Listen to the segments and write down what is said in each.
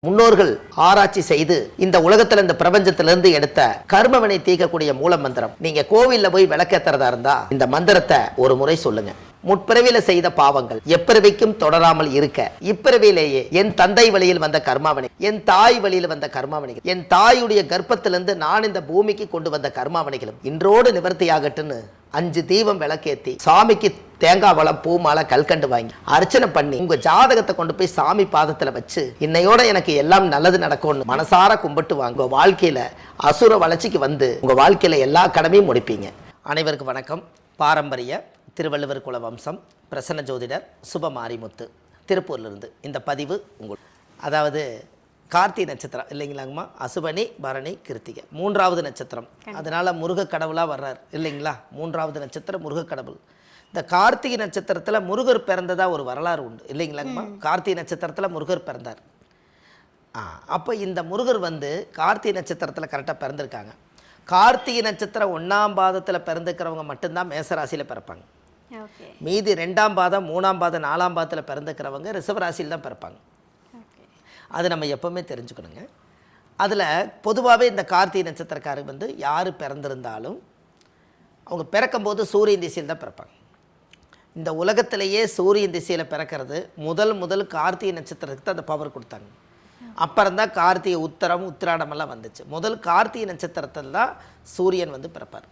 முன்னோர்கள் ஆராய்ச்சி செய்து இந்த உலகத்துல இந்த பிரபஞ்சத்திலிருந்து எடுத்த கர்மவினை தீர்க்கக்கூடிய மூல மந்திரம். நீங்க கோவில்ல போய் விளக்கேத்துறதா இருந்தா இந்த மந்திரத்தை ஒரு முறை சொல்லுங்க. முற்பிறவியில செய்த பாவங்கள் எப்பிறவிக்கும் தொடராமல் இருக்க இப்பிறவியிலேயே என் தந்தை வழியில் வந்த கர்மாவினை, என் தாய் வழியில் வந்த கர்மாவினைகள், என் தாயுடைய கர்ப்பத்திலிருந்து நான் இந்த பூமிக்கு கொண்டு வந்த கர்மாவினைகளும் இன்றோடு நிவர்த்தியாகட்டுன்னு 5 தீபம் விளக்கேத்தி சாமிக்கு தேங்காய் வளம் பூ மாலை கல்கண்டு வாங்கி அர்ச்சனை பண்ணி உங்க ஜாதகத்தை கொண்டு போய் சாமி பாதத்துல வச்சு இன்னையோட எனக்கு எல்லாம் நல்லது நடக்கும்னு மனசார கும்பிட்டு வாங்க. வாழ்க்கையில அசுர வளர்ச்சிக்கு வந்து உங்க வாழ்க்கையில எல்லா கடமையும் முடிப்பீங்க. அனைவருக்கும் வணக்கம். பாரம்பரிய திருவள்ளுவர் குல வம்சம் பிரசன்ன ஜோதிடர் சுப மாரிமுத்து திருப்பூர்லேருந்து இந்த பதிவு உங்களுக்கு. அதாவது கார்த்திகை நட்சத்திரம் இல்லைங்களாங்கம்மா, அசுபனி பரணி கிருத்திகை 3வது நட்சத்திரம். அதனால் முருக கடவுளாக வர்றார் இல்லைங்களா. 3வது நட்சத்திரம் முருக கடவுள். இந்த கார்த்திகை நட்சத்திரத்தில் முருகர் பிறந்ததாக ஒரு வரலாறு உண்டு இல்லைங்களாங்கம்மா. கார்த்திகை நட்சத்திரத்தில் முருகர் பிறந்தார். அப்போ இந்த முருகர் வந்து கார்த்திகை நட்சத்திரத்தில் கரெக்டாக பிறந்திருக்காங்க. கார்த்திகை நட்சத்திரம் 1ஆம் பாதத்தில் பிறந்துக்கிறவங்க மட்டும்தான் மேசராசியில் பிறப்பாங்க. மீதி 2ஆம் பாதம் 3ஆம் பாதம் 4ஆம் பாதத்தில் பிறந்துக்கிறவங்க ரிஷபராசியில் தான் பிறப்பாங்க. அது நம்ம எப்போவுமே தெரிஞ்சுக்கணுங்க. அதில் பொதுவாகவே இந்த கார்த்திகை நட்சத்திரக்காரர் வந்து யார் பிறந்திருந்தாலும் அவங்க பிறக்கும்போது சூரியன் திசையில் தான் பிறப்பாங்க. இந்த உலகத்திலேயே சூரியன் திசையில் பிறக்கிறது முதல் கார்த்திகை நட்சத்திரத்துக்கு அந்த பவர் கொடுத்தாங்க. அப்புறம்தான் கார்த்திகை உத்தரம் உத்திராடமெல்லாம் வந்துச்சு. முதல் கார்த்திகை நட்சத்திரத்தில் தான் சூரியன் வந்து பிறப்பார்.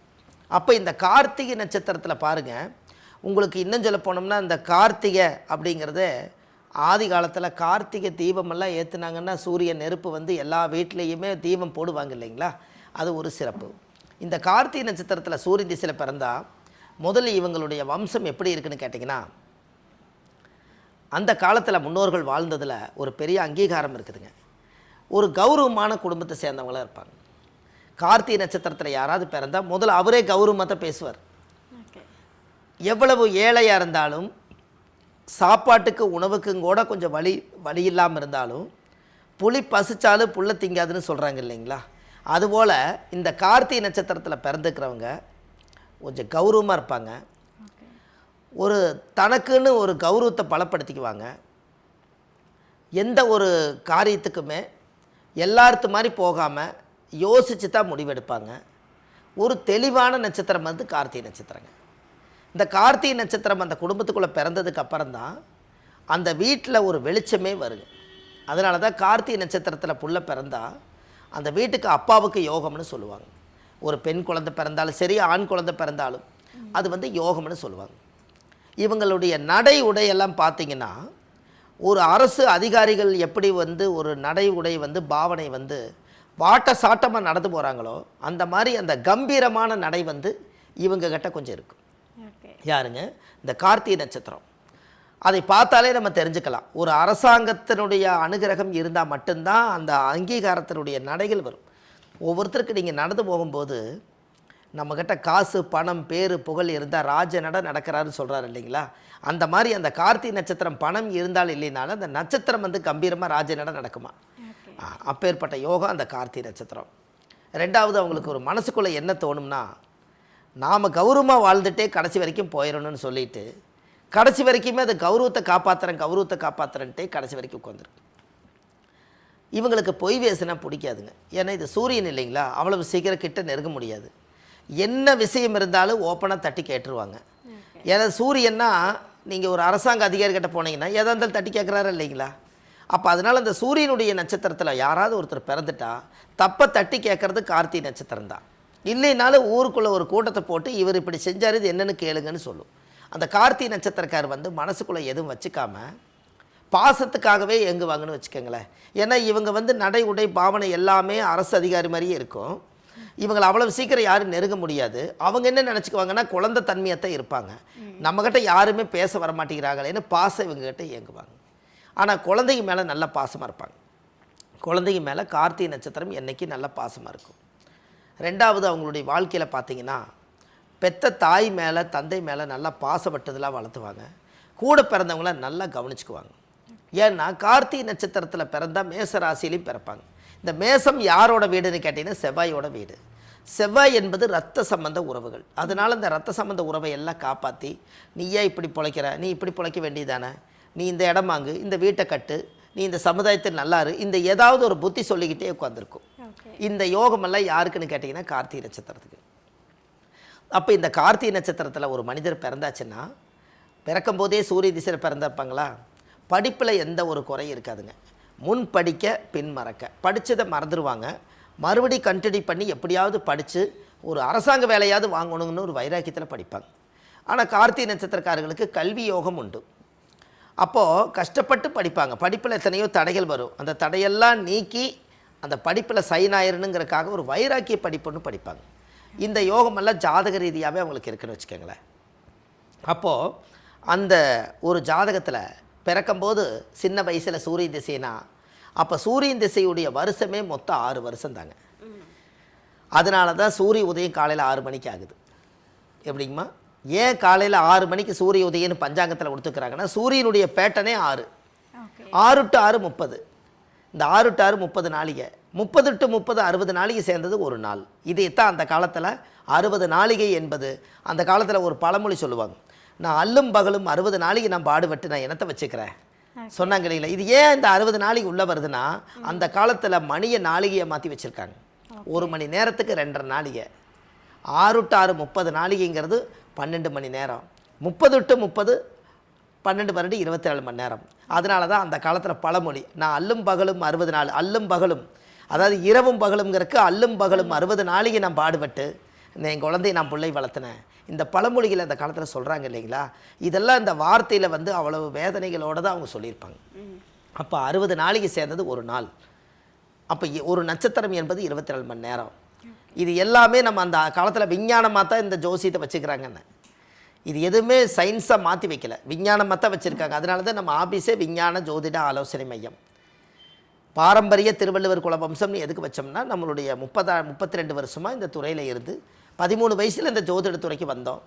அப்போ இந்த கார்த்திகை நட்சத்திரத்தில் பாருங்கள், உங்களுக்கு இன்னும் சொல்ல போனோம்னா இந்த கார்த்திகை அப்படிங்கிறது ஆதி காலத்தில் கார்த்திகை தீபமெல்லாம் ஏற்றுனாங்கன்னா சூரியன் நெருப்பு வந்து எல்லா வீட்லேயுமே தீபம் போடுவாங்க இல்லைங்களா. அது ஒரு சிறப்பு. இந்த கார்த்திகை நட்சத்திரத்தில் சூரியன் திசையில் பிறந்தால் முதல்ல இவங்களுடைய வம்சம் எப்படி இருக்குன்னு கேட்டிங்கன்னா, அந்த காலத்தில் முன்னோர்கள் வாழ்ந்ததில் ஒரு பெரிய அங்கீகாரம் இருக்குதுங்க. ஒரு கௌரவமான குடும்பத்தை சேர்ந்தவங்களாக இருப்பாங்க. கார்த்திகை நட்சத்திரத்தில் யாராவது பிறந்தால் முதல்ல அவரே கௌரவமாக பேசுவார். எவ்வளவு ஏழையாக இருந்தாலும் சாப்பாட்டுக்கு உணவுக்கும் கூட கொஞ்சம் வழி இல்லாமல் இருந்தாலும் புலி பசிச்சாலும் புல்லை திங்காதுன்னு சொல்கிறாங்க இல்லைங்களா. அதுபோல் இந்த கார்த்திகை நட்சத்திரத்தில் பிறந்துக்கிறவங்க கொஞ்சம் கௌரவமாக இருப்பாங்க. ஒரு தனக்குன்னு ஒரு கௌரவத்தை பலப்படுத்திக்குவாங்க. எந்த ஒரு காரியத்துக்குமே எல்லார்த்து மாதிரி போகாமல் யோசித்து தான் முடிவெடுப்பாங்க. ஒரு தெளிவான நட்சத்திரம் வந்து கார்த்திகை நட்சத்திரங்க. இந்த கார்த்திகை நட்சத்திரம் அந்த குடும்பத்துக்குள்ளே பிறந்ததுக்கு அப்புறம்தான் அந்த வீட்டில் ஒரு வெளிச்சமே வருது. அதனால தான் கார்த்திகை நட்சத்திரத்தில் புள்ள பிறந்தால் அந்த வீட்டுக்கு அப்பாவுக்கு யோகம்னு சொல்லுவாங்க. ஒரு பெண் குழந்தை பிறந்தாலும் சரி, ஆண் குழந்தை பிறந்தாலும் அது வந்து யோகம்னு சொல்லுவாங்க. இவங்களுடைய நடை உடையெல்லாம் பார்த்திங்கன்னா, ஒரு அரசு அதிகாரிகள் எப்படி வந்து ஒரு நடை உடை வந்து பாவனை வந்து வாட்ட சாட்டமாக நடந்து போகிறாங்களோ அந்த மாதிரி அந்த கம்பீரமான நடை வந்து இவங்ககிட்ட கொஞ்சம் இருக்கும். யாருங்க? இந்த கார்த்திகை நட்சத்திரம். அதை பார்த்தாலே நம்ம தெரிஞ்சுக்கலாம். ஒரு அரசாங்கத்தினுடைய அனுகிரகம் இருந்தால் மட்டும்தான் அந்த அங்கீகாரத்தினுடைய நடைகள் வரும். ஒவ்வொருத்தருக்கு நீங்கள் நடந்து போகும்போது நம்மக்கிட்ட காசு பணம் பேரு புகழ் இருந்தால் ராஜ நட நடக்கிறாருன்னு சொல்கிறாரு இல்லைங்களா. அந்த மாதிரி அந்த கார்த்திகை நட்சத்திரம் பணம் இருந்தால் இல்லைனாலும் அந்த நட்சத்திரம் வந்து கம்பீரமாக ராஜ நட நடக்குமா. அப்பேற்பட்ட யோகம் அந்த கார்த்திகை நட்சத்திரம். 2வது, அவங்களுக்கு ஒரு மனசுக்குள்ளே என்ன தோணும்னா, நாம் கௌரவமாக வாழ்ந்துட்டே கடைசி வரைக்கும் போயிடணும்னு சொல்லிட்டு கடைசி வரைக்குமே அதை கௌரவத்தை காப்பாற்றுறேன்ட்டே கடைசி வரைக்கும் உட்காந்துருக்கு. இவங்களுக்கு பொய் பேசுனா பிடிக்காதுங்க. ஏன்னா இது சூரியன் இல்லைங்களா, அவ்வளவு சீக்கிரம் கிட்ட நெருங்க முடியாது. என்ன விஷயம் இருந்தாலும் ஓப்பனாக தட்டி கேட்டுருவாங்க. ஏன்னா சூரியன்னா நீங்கள் ஒரு அரசாங்க அதிகாரிகிட்ட போனீங்கன்னா எதாக இருந்தாலும் தட்டி கேட்குறாரு இல்லைங்களா. அப்போ அதனால் அந்த சூரியனுடைய நட்சத்திரத்தில் யாராவது ஒருத்தர் பிறந்துட்டா தப்பை தட்டி கேட்குறது கார்த்திகை நட்சத்திரம் தான். இல்லைனாலும் ஊருக்குள்ளே ஒரு கூட்டத்தை போட்டு இவர் இப்படி செஞ்சார் இது என்னென்னு கேளுங்கன்னு சொல்லும். அந்த கார்த்திகை நட்சத்திரக்கார் வந்து மனசுக்குள்ளே எதுவும் வச்சுக்காம பாசத்துக்காகவே இயங்குவாங்கன்னு வச்சுக்கோங்களேன். ஏன்னா இவங்க வந்து நடை உடை பாவனை எல்லாமே அரசு அதிகாரி மாதிரியே இருக்கும். இவங்களை அவ்வளவு சீக்கிரம் யாரும் நெருங்க முடியாது. அவங்க என்ன நினச்சிக்குவாங்கன்னா குழந்தை தன்மையத்தான் இருப்பாங்க. நம்மக்கிட்ட யாருமே பேச வரமாட்டேங்கிறாங்களேன்னு பாசம் இவங்ககிட்ட இயங்குவாங்க. ஆனால் குழந்தைங்க மேலே நல்ல பாசமாக இருப்பாங்க. குழந்தைங்க மேலே கார்த்திகை நட்சத்திரம் என்றைக்கு நல்ல பாசமாக இருக்கும். 2வது, அவங்களுடைய வாழ்க்கையில் பார்த்திங்கன்னா பெத்த தாய் மேலே தந்தை மேலே நல்லா பாசப்பட்டதெல்லாம் வளர்த்துவாங்க. கூட பிறந்தவங்கள நல்லா கவனிச்சுக்குவாங்க. ஏன்னா கார்த்திகை நட்சத்திரத்தில் பிறந்தால் மேசராசிலையும் பிறப்பாங்க. இந்த மேசம் யாரோட வீடுன்னு கேட்டிங்கன்னா செவ்வாயோட வீடு. செவ்வாய் என்பது இரத்த சம்பந்த உறவுகள். அதனால் இந்த இரத்த சம்பந்த உறவை எல்லாம் காப்பாற்றி நீ ஏன் இப்படி பிழைக்கிற, நீ இப்படி பிழைக்க வேண்டியதானே, நீ இந்த இடம் வாங்கு, இந்த வீட்டை கட்டு, நீ இந்த சமுதாயத்தில் நல்லா இரு, இந்த ஏதாவது ஒரு புத்தி சொல்லிக்கிட்டே உட்காந்துருக்கும். இந்த யோகமெல்லாம் யாருக்குன்னு கேட்டிங்கன்னா கார்த்திகை நட்சத்திரத்துக்கு. அப்போ இந்த கார்த்திகை நட்சத்திரத்தில் ஒரு மனிதர் பிறந்தாச்சுன்னா, பிறக்கும் போதே சூரிய திசையில் பிறந்திருப்பாங்களா, படிப்பில் எந்த ஒரு குறையும் இருக்காதுங்க. முன் படிக்க பின் மறக்க, படித்ததை மறந்துடுவாங்க, மறுபடி கண்டினியூ பண்ணி எப்படியாவது படித்து ஒரு அரசாங்க வேலையாவது வாங்கணும்னு ஒரு வைராக்கியத்தில் படிப்பாங்க. ஆனால் கார்த்திகை நட்சத்திரக்காரர்களுக்கு கல்வி யோகம் உண்டு. அப்போது கஷ்டப்பட்டு படிப்பாங்க, படிப்பில் எத்தனையோ தடைகள் வரும், அந்த தடையெல்லாம் நீக்கி அந்த படிப்பில் சைன் ஆயிருணுங்கிறதுக்காக ஒரு வைராக்கிய படிப்புன்னு படிப்பாங்க. இந்த யோகமெல்லாம் ஜாதக ரீதியாகவே அவங்களுக்கு இருக்குன்னு வச்சுக்கோங்களேன். அப்போது அந்த ஒரு ஜாதகத்தில் பிறக்கும்போது சின்ன வயசில் சூரிய திசைனா, அப்போ சூரியன் திசையுடைய வருஷமே மொத்தம் 6 வருஷம் தாங்க. அதனால தான் சூரிய உதயம் காலையில் 6 மணிக்கு ஆகுது. எப்படிங்கம்மா, ஏன் காலையில் 6 மணிக்கு சூரிய உதயம்னு பஞ்சாங்கத்தில் கொடுத்துக்கிறாங்கன்னா, சூரியனுடைய பேட்டனே 6 6 டு 6 30. இந்த 6 டு 6 30 நாளிகை, 30 டு 30 60 நாளிகை சேர்ந்தது ஒரு நாள். இதைத்தான் அந்த காலத்தில் 60 நாளிகை என்பது. அந்த காலத்தில் ஒரு பழமொழி சொல்லுவாங்க, நான் அல்லும் பகலும் 60 நாளிகை நான் பாடுபட்டு நான் என்னத்தை வச்சுக்கிறேன் சொன்னாங்க இல்லைங்களா. இது ஏன் இந்த 60 நாளிகை உள்ளே வருதுன்னா, அந்த காலத்தில் மணியை நாளிகையை மாற்றி வச்சுருக்காங்க. 1 மணி நேரத்துக்கு 2.5 நாளிகை. 6 டு 6 30 நாளிகைங்கிறது 12 மணி நேரம். 30 டு 30 12 12 27 மணி நேரம். அதனால தான் அந்த காலத்தில் பழமொழி, நான் அல்லும் பகலும் 60 நாள், அல்லும் பகலும் அதாவது இரவும் பகலுங்கிறதுக்கு அல்லும் பகலும் 60 நாளிகை நான் பாடுபட்டு என் குழந்தையை நான் பிள்ளை வளர்த்தினேன். இந்த பழமொழிகளை அந்த காலத்தில் சொல்கிறாங்க இல்லைங்களா. இதெல்லாம் இந்த வார்த்தையில் வந்து அவ்வளவு வேதனைகளோடு தான் அவங்க சொல்லியிருப்பாங்க. அப்போ 60 நாளிகை சேர்ந்தது ஒரு நாள். அப்போ ஒரு நட்சத்திரம் என்பது 24 மணி நேரம். இது எல்லாமே நம்ம அந்த காலத்தில் விஞ்ஞானமாக தான் இந்த ஜோசியத்தை வச்சுக்கிறாங்கன்னு. இது எதுவுமே சயின்ஸாக மாற்றி வைக்கல, விஞ்ஞானமாக தான் வச்சுருக்காங்க. அதனால தான் நம்ம ஆஃபீஸே விஞ்ஞான ஜோதிட ஆலோசனை மையம். பாரம்பரிய திருவள்ளுவர் குலவம்சம்னு எதுக்கு வச்சோம்னா, நம்மளுடைய 32 வருஷமாக இந்த துறையில் இருந்து 13 வயசில் இந்த ஜோதிட துறைக்கு வந்தோம்.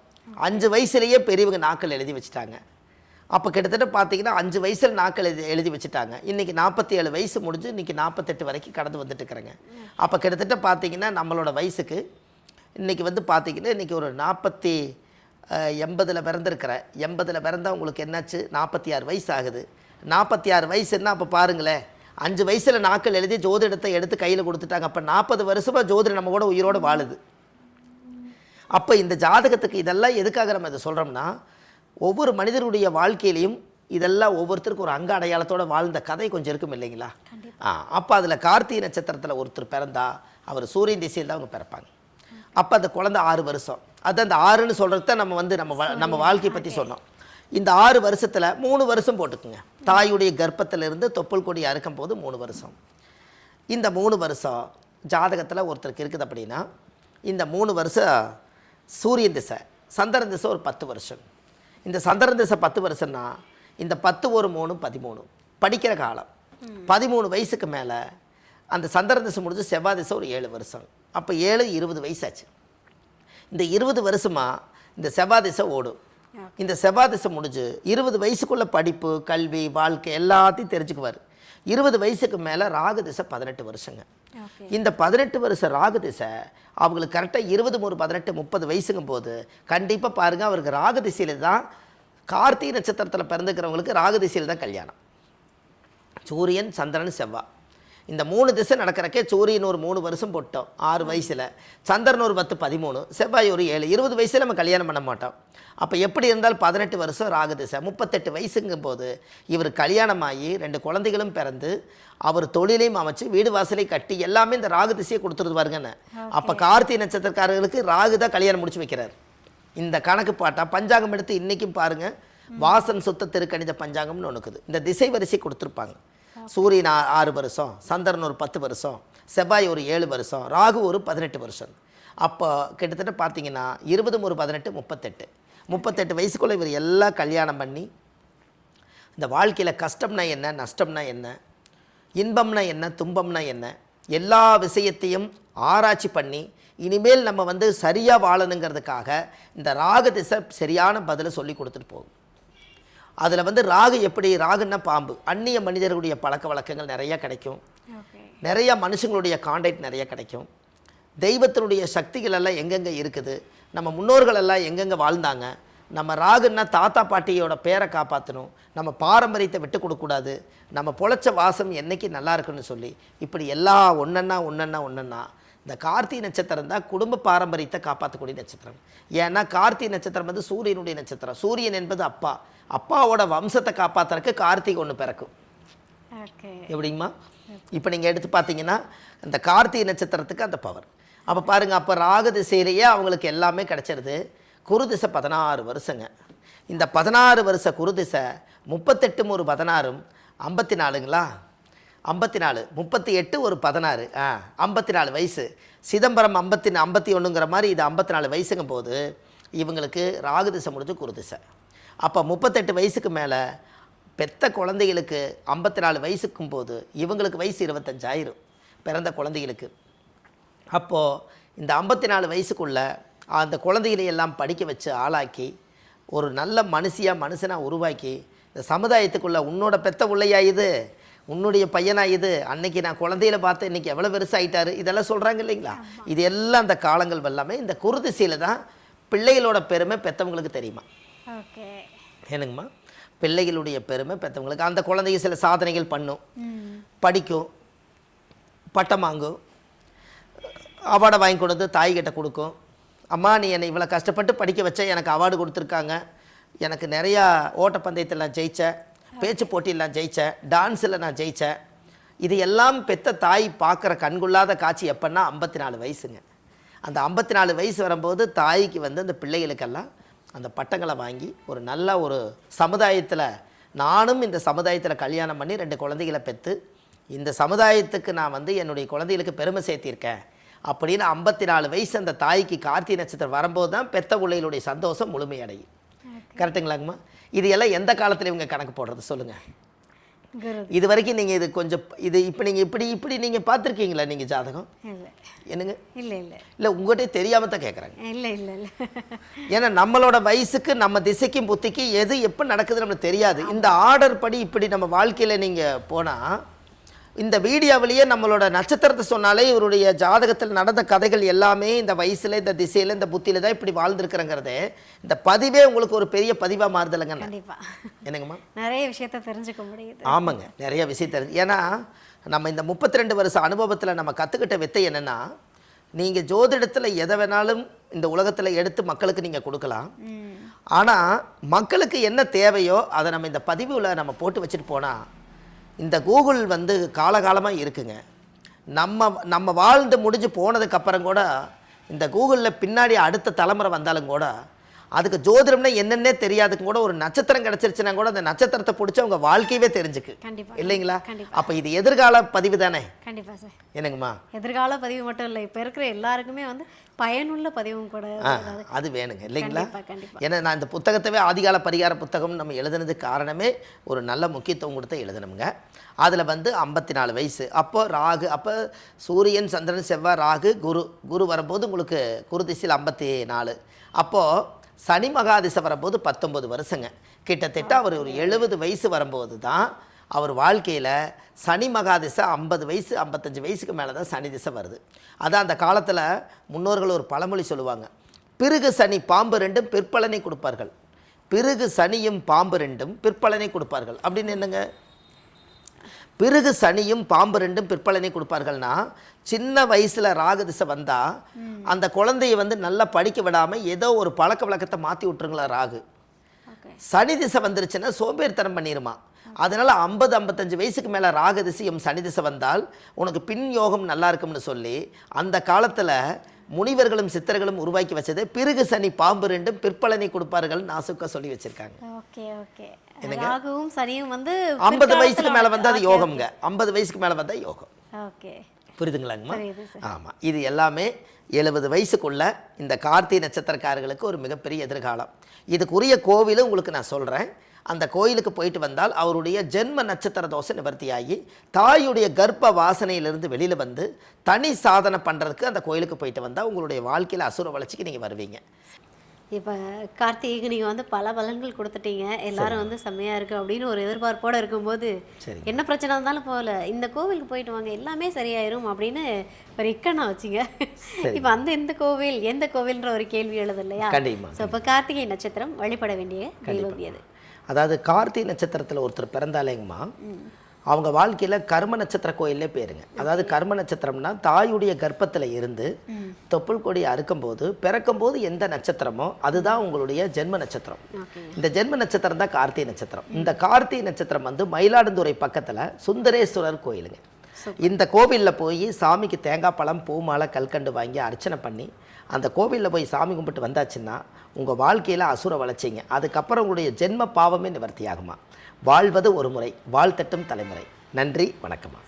5 வயசுலேயே பெரியவங்க நாட்கள் எழுதி வச்சுட்டாங்க. அப்போ கிட்டத்தட்ட பார்த்தீங்கன்னா 5 வயசில் நாட்கள் எழுதி வச்சுட்டாங்க. இன்றைக்கி 47 வயசு முடிஞ்சு இன்றைக்கி 48 வரைக்கும் கடந்து வந்துட்டு இருக்கிறேங்க. அப்போ கிட்டத்தட்ட பார்த்தீங்கன்னா நம்மளோட வயசுக்கு இன்றைக்கி வந்து பார்த்திங்கன்னா இன்றைக்கி ஒரு 80 பிறந்திருக்கிறேன். 80 பிறந்தால் உங்களுக்கு என்னாச்சு, 46 வயசு ஆகுது. 46 வயசுன்னா அப்போ பாருங்களேன், 5 வயசில் நாட்கள் எழுதி ஜோதிடத்தை எடுத்து கையில் கொடுத்துட்டாங்க. அப்போ 40 வருஷமாக ஜோதிடம் நம்ம கூட உயிரோடு வாழுது. அப்போ இந்த ஜாதகத்துக்கு இதெல்லாம் எதுக்காக நம்ம இதை சொல்கிறோம்னா, ஒவ்வொரு மனிதருடைய வாழ்க்கையிலையும் இதெல்லாம் ஒவ்வொருத்தருக்கும் ஒரு அங்க அடையாளத்தோடு வாழ்ந்த கதை கொஞ்சம் இருக்கும் இல்லைங்களா. அப்போ அதில் கார்த்திகை நட்சத்திரத்தில் ஒருத்தர் பிறந்தா அவர் சூரியன் திசையில் தான் அவங்க பிறப்பாங்க. அப்போ அந்த குழந்தை 6 வருஷம், அது அந்த 6ன்னு சொல்கிறது தான் நம்ம வந்து நம்ம வாழ்க்கையை பற்றி சொன்னோம். இந்த 6 வருஷத்தில் 3 வருஷம் போட்டுக்குங்க. தாயுடைய கர்ப்பத்திலிருந்து தொப்புள் கொடி அறுக்கும் போது 3 வருஷம். இந்த 3 வருஷம் ஜாதகத்தில் ஒருத்தருக்கு இருக்குது அப்படின்னா, இந்த 3 வருஷம் சூரியன் திசை, சந்திரன் திசை ஒரு 10 வருஷம். இந்த சந்திரன் திசை 10 வருஷம்னா இந்த 10 ஒரு 3 13 படிக்கிற காலம். 13 வயசுக்கு மேலே அந்த சந்திரன் திசை முடிஞ்சு செவ்வாய் திசை ஒரு 7 வருஷம். அப்போ 7 20 வயசாச்சு. இந்த 20 வருஷமாக இந்த செவ்வாய் திசை ஓடும். இந்த செவ்வாய் திசை முடிஞ்சு 20 வயசுக்குள்ள படிப்பு, கல்வி, வாழ்க்கை எல்லாத்தையும் தெரிஞ்சுக்குவார். 20 வயசுக்கு மேலே ராகு திசை 18 வருஷங்க. இந்த 18 வருஷம் ராகு திசை அவங்களுக்கு கரெக்டாக 20 18 30 வயசுங்கும் போது கண்டிப்பாக பாருங்கள், அவருக்கு ராகு திசையில் தான், கார்த்திகை நட்சத்திரத்தில் பிறந்துக்கிறவங்களுக்கு ராகு திசையில் தான் கல்யாணம். சூரியன், சந்திரன், செவ்வாய் இந்த 3 திசை நடக்கிறக்கே சூரியன் ஒரு 3 வருஷம் போட்டோம் 6 வயசில், சந்திரன் ஒரு 10 13, செவ்வாய் ஒரு 7 20 வயசில் நம்ம கல்யாணம் பண்ண மாட்டோம். அப்போ எப்படி இருந்தால் 18 வருஷம் ராகு திசை, 38 வயசுங்கும் போது இவர் கல்யாணமாகி 2 குழந்தைகளும் பிறந்து அவர் தொழிலையும் அமைச்சு வீடு வாசலை கட்டி எல்லாமே இந்த ராகு திசையை கொடுத்துருவாருங்கன்னு. அப்போ கார்த்திகை நட்சத்திரக்காரர்களுக்கு ராகு தான் கல்யாணம் முடிச்சு வைக்கிறார். இந்த கணக்கு பாட்டா பஞ்சாங்கம் எடுத்து இன்றைக்கும் பாருங்கள், வாசன் சுத்த திருக்கணித பஞ்சாங்கம்னு ஒன்றுக்குது. இந்த திசை வரிசை கொடுத்துருப்பாங்க. சூரியன் 6 வருஷம், சந்திரன் ஒரு 10 வருஷம், செவ்வாய் ஒரு 7 வருஷம், ராகு ஒரு 18 வருஷம். அப்போ கிட்டத்தட்ட பார்த்தீங்கன்னா 20 ஒரு 18 38 வயசுக்குள்ளே இவர் எல்லாம் கல்யாணம் பண்ணி இந்த வாழ்க்கையில் கஷ்டம்னா என்ன, நஷ்டம்னா என்ன, இன்பம்னா என்ன, துன்பம்னா என்ன, எல்லா விஷயத்தையும் ஆராய்ச்சி பண்ணி இனிமேல் நம்ம வந்து சரியாக வாழணுங்கிறதுக்காக இந்த ராகு திசை சரியான பதிலை சொல்லி கொடுத்துட்டு போகும். அதில் வந்து ராகு எப்படி, ராகுன்னா பாம்பு, அந்நிய மனிதர்களுடைய பழக்க வழக்கங்கள் நிறையா கிடைக்கும், நிறையா மனுஷங்களுடைய கான்டாக்ட் நிறைய கிடைக்கும், தெய்வத்தினுடைய சக்திகள் எல்லாம் எங்கெங்கே இருக்குது, நம்ம முன்னோர்கள் எல்லாம் எங்கெங்கே வாழ்ந்தாங்க, நம்ம ராகுன்னா தாத்தா பாட்டியோட பேரை காப்பாற்றணும், நம்ம பாரம்பரியத்தை விட்டு கொடுக்கக்கூடாது, நம்ம பொழைச்ச வாசம் என்னைக்கு நல்லா இருக்குன்னு சொல்லி இப்படி எல்லா ஒன்றா இந்த கார்த்திகை நட்சத்திரம் தான் குடும்ப பாரம்பரியத்தை காப்பாற்றக்கூடிய நட்சத்திரம். ஏன்னா கார்த்திகை நட்சத்திரம் வந்து சூரியனுடைய நட்சத்திரம். சூரியன் என்பது அப்பா, அப்பாவோட வம்சத்தை காப்பாற்றுறதுக்கு கார்த்திகை ஒன்று பிறக்கும். எப்படிங்கம்மா? இப்போ நீங்கள் எடுத்து பார்த்தீங்கன்னா இந்த கார்த்திகை நட்சத்திரத்துக்கு அந்த பவர். அப்போ பாருங்கள், அப்போ ராகு திசையிலேயே அவங்களுக்கு எல்லாமே கிடச்சிருது. குரு திசை 16 வருஷங்க. இந்த 16 வருஷ குரு திசை 38 ஒரு 16 54ங்களா? 54 38 ஒரு 16 54 வயசு. சிதம்பரம் 51ங்கிற மாதிரி இது 54 வயசுங்கும் போது இவங்களுக்கு ராகு திசை முடிஞ்சு குரு திசை. அப்போ 38 வயசுக்கு மேலே பெத்த குழந்தைகளுக்கு 54 வயசுக்கும் போது இவங்களுக்கு வயசு 25 பிறந்த குழந்தைகளுக்கு. அப்போது இந்த 54 வயசுக்குள்ளே அந்த குழந்தைகளை எல்லாம் படிக்க வச்சு ஆளாக்கி ஒரு நல்ல மனுஷனாக உருவாக்கி இந்த சமுதாயத்துக்குள்ளே உன்னோட பெத்த உள்ளையா இது, உன்னுடைய பையனா இது, அன்னைக்கு நான் குழந்தையில பார்த்தேன் இன்றைக்கி எவ்வளோ பெருசாகிட்டாரு, இதெல்லாம் சொல்கிறாங்க இல்லைங்களா? இது எல்லாம் அந்த காலங்கள் எல்லாமே இந்த குருதிசையில் தான் பிள்ளைகளோட பெருமை பெற்றவங்களுக்கு தெரியுமா? ஏனுங்கம்மா? பிள்ளைகளுடைய பெருமை பெற்றவங்களுக்கு. அந்த குழந்தைங்க சில சாதனைகள் பண்ணும், படிக்கும், பட்டம் வாங்கும், அவார்டை வாங்கி கொண்டு வந்து தாய்கிட்ட கொடுக்கும். அம்மா நீ என்னை இவ்வளோ கஷ்டப்பட்டு படிக்க வச்ச, எனக்கு அவார்டு கொடுத்துருக்காங்க, எனக்கு நிறையா ஓட்டப்பந்தயத்தில் நான் ஜெயித்தேன், பேச்சு போட்டியில் நான் ஜெயித்தேன், டான்ஸில் நான் ஜெயித்தேன். இது எல்லாம் பெத்த தாய் பார்க்குற கண்கொள்ளாத காட்சி எப்போன்னா 54 வயசுங்க. அந்த 54 வயசு வரும்போது தாய்க்கு வந்து அந்த பிள்ளைகளுக்கெல்லாம் அந்த பட்டங்களை வாங்கி ஒரு நல்ல ஒரு சமுதாயத்தில், நானும் இந்த சமுதாயத்தில் கல்யாணம் பண்ணி 2 குழந்தைகளை பெற்று இந்த சமுதாயத்துக்கு நான் வந்து என்னுடைய குழந்தைகளுக்கு பெருமை சேர்த்திருக்கேன் அப்படின்னு 54 வயசு அந்த தாய்க்கு கார்த்திகை நட்சத்திரம் வரும்போது தான் பெத்த பிள்ளைகளுடைய சந்தோஷம் முழுமையடையும். கரெக்டுங்களாங்கம்மா? இது எல்லாம் எந்த காலத்தில் இவங்க கணக்கு போடுறது சொல்லுங்கள்? இது வரைக்கும் நீங்கள் இது கொஞ்சம் இது இப்போ நீங்கள் இப்படி நீங்கள் பார்த்துருக்கீங்களா நீங்கள் ஜாதகம்? என்னங்க? இல்லை உங்கள்கிட்ட தெரியாமல் தான் கேட்குறாங்க. இல்லை ஏன்னா நம்மளோட வயசுக்கு நம்ம திசைக்கும் புத்திக்கும் எது எப்போ நடக்குதுன்னு நம்மளுக்கு தெரியாது. இந்த ஆர்டர் படி இப்படி நம்ம வாழ்க்கையில் நீங்கள் போனால் இந்த வீடியோவிலேயே நம்மளோட நட்சத்திரத்தை சொன்னாலே இவருடைய ஜாதகத்தில் நடந்த கதைகள் எல்லாமே இந்த வயசில் இந்த திசையில் இந்த புத்தியில் தான் இப்படி வாழ்ந்துருக்குறங்கிறதே இந்த பதிவே உங்களுக்கு ஒரு பெரிய பதிவாக மாறுதலைங்க. என்னங்கம்மா? நிறைய விஷயத்தை தெரிஞ்சுக்க முடியுது. ஆமாங்க, நிறைய விஷயம் தெரிஞ்சு. ஏன்னா நம்ம இந்த 32 வருஷ அனுபவத்தில் நம்ம கற்றுக்கிட்ட வித்தை என்னென்னா, நீங்கள் ஜோதிடத்தில் எதை வேணாலும் இந்த உலகத்தில் எடுத்து மக்களுக்கு நீங்கள் கொடுக்கலாம். ஆனால் மக்களுக்கு என்ன தேவையோ அதை நம்ம இந்த பதிவில் நம்ம போட்டு வச்சுட்டு போனால் இந்த கூகுள் வந்து காலகாலமாக இருக்குங்க. நம்ம வாழ்ந்து முடிஞ்சு போனதுக்கப்புறம் கூட இந்த கூகுளில் பின்னாடி அடுத்த தலைமுறை வந்தாலும் கூட அதுக்கு ஜோதிடம்னா என்னென்னே தெரியாதுக்கும் கூட ஒரு நட்சத்திரம் கிடச்சிருச்சுன்னா கூட அந்த நட்சத்திரத்தை பிடிச்சி அவங்க வாழ்க்கையவே தெரிஞ்சுக்கு இல்லைங்களா? அப்போ இது எதிர்கால பதிவு தானே? கண்டிப்பாக சார். என்னங்கம்மா? எதிர்கால பதிவு மட்டும் இல்லை, இப்போ இருக்கிற எல்லாருக்குமே வந்து பயனுள்ள பதிவும் கூட அது வேணுங்க இல்லைங்களா? ஏன்னா நான் இந்த புத்தகத்தவே ஆதிகால பரிகார புத்தகம் நம்ம எழுதுனதுக்கு காரணமே ஒரு நல்ல முக்கியத்துவம் கொடுத்து எழுதணுங்க. அதில் வந்து 54 வயசு அப்போ ராகு, அப்போ சூரியன் சந்திரன் செவ்வாய் ராகு குரு வரும்போது உங்களுக்கு குரு திசையில் 54. அப்போது சனி மகாதிசை வரும்போது 19 வருஷங்க. கிட்டத்தட்ட அவர் ஒரு 70 வயசு வரும்போது தான் அவர் வாழ்க்கையில் சனி மகாதிசை 50 வயசு 55 வயசுக்கு மேலே தான் சனி திசை வருது. அதான் அந்த காலத்தில் முன்னோர்கள் ஒரு பழமொழி சொல்லுவாங்க, பிறகு சனி பாம்பு 2 பிற்பலனை கொடுப்பார்கள். பிறகு சனியும் பாம்பு 2 பிற்பலனை கொடுப்பார்கள் அப்படின்னு என்னங்க? பிறகு சனியும் பாம்பு 2 பிற்பலனை கொடுப்பார்கள்னா சின்ன வயசில் ராகு திசை வந்தால் அந்த குழந்தைய வந்து நல்லா படிக்க விடாமல் ஏதோ ஒரு பழக்க வழக்கத்தை மாற்றி விட்டுருங்களா ராகு. சனி திசை வந்துருச்சுன்னா சோம்பேறித்தனம் பண்ணிடுமா. அதனால் 50-55 வயசுக்கு மேலே ராகு திசையும் சனி திசை வந்தால் உனக்கு பின் யோகம் நல்லா இருக்கும்னு சொல்லி அந்த காலத்தில் முனிவர்களும் சித்தர்களும் உருவாக்கி வச்சது பிறகு சனி பாம்பு 2 பிற்பலனை கொடுப்பார்கள் நாசுக்கா சொல்லி வச்சிருக்காங்க. ராகுவும் சனியும் வந்து 50 வயசுக்கு மேலே வந்தால் அது யோகம்ங்க. 50 வயசுக்கு மேலே வந்தால் யோகம். புரியுதுங்களாங்கம்மா? ஆமாம். இது எல்லாமே 70 வயசுக்குள்ள இந்த கார்த்திகை நட்சத்திரக்காரர்களுக்கு ஒரு மிகப்பெரிய எதிர்காலம். இதுக்குரிய கோவிலும் உங்களுக்கு நான் சொல்கிறேன். அந்த கோயிலுக்கு போயிட்டு வந்தால் அவருடைய ஜென்ம நட்சத்திர தோஷம் நிவர்த்தியாகி தாயுடைய கர்ப்ப வாசனையிலிருந்து வெளியில் வந்து தனி சாதனை பண்ணுறதுக்கு அந்த கோயிலுக்கு போயிட்டு வந்தால் உங்களுடைய வாழ்க்கையில் அசுர வளர்ச்சிக்கு நீங்கள் வருவீங்க. இப்போ கார்த்திகைக்கு நீங்கள் வந்து பல பலன்கள் கொடுத்துட்டீங்க, எல்லாரும் வந்து செம்மையாக இருக்குது அப்படின்னு ஒரு எதிர்பார்ப்போடு இருக்கும்போது, சரி. என்ன பிரச்சனை இருந்தாலும் போகல, இந்த கோவிலுக்கு போயிட்டு வாங்க எல்லாமே சரியாயிரும் அப்படின்னு ஒரு இக்கண்ணா வச்சிங்க. இப்போ அந்த எந்த கோவில்ன்ற ஒரு கேள்வி எழுது இல்லையா? கண்டிப்பாக. ஸோ இப்போ கார்த்திகை நட்சத்திரம் வழிபட வேண்டிய தெய்வம் எது? அதாவது கார்த்திகை நட்சத்திரத்தில் ஒருத்தர் பிறந்தாலேங்கம்மா, அவங்க வாழ்க்கையில் கர்ம நட்சத்திர கோயிலே பேருங்க. அதாவது கர்ம நட்சத்திரம்னா தாயுடைய கர்ப்பத்தில் இருந்து தொப்புள் கொடி அறுக்கும்போது பிறக்கும்போது எந்த நட்சத்திரமோ அதுதான் உங்களுடைய ஜென்ம நட்சத்திரம். இந்த ஜென்ம நட்சத்திரம் தான் கார்த்திகை நட்சத்திரம். இந்த கார்த்திகை நட்சத்திரம் வந்து மயிலாடுதுறை பக்கத்தில் சுந்தரேஸ்வரர் கோயிலுங்க. இந்த கோவிலில் போய் சாமிக்கு தேங்காய் பழம் பூ மாலை கல்கண்டு வாங்கி அர்ச்சனை பண்ணி அந்த கோவிலில் போய் சாமி கும்பிட்டு வந்தாச்சுன்னா உங்கள் வாழ்க்கையில் அசுர வளர்ச்சிங்க. அதுக்கப்புறம் உங்களுடைய ஜென்ம பாவமே நிவர்த்தி ஆகுமா. வாழ்வது ஒரு முறை, வாழ்த்தட்டும் தலைமுறை. நன்றி, வணக்கம்மா.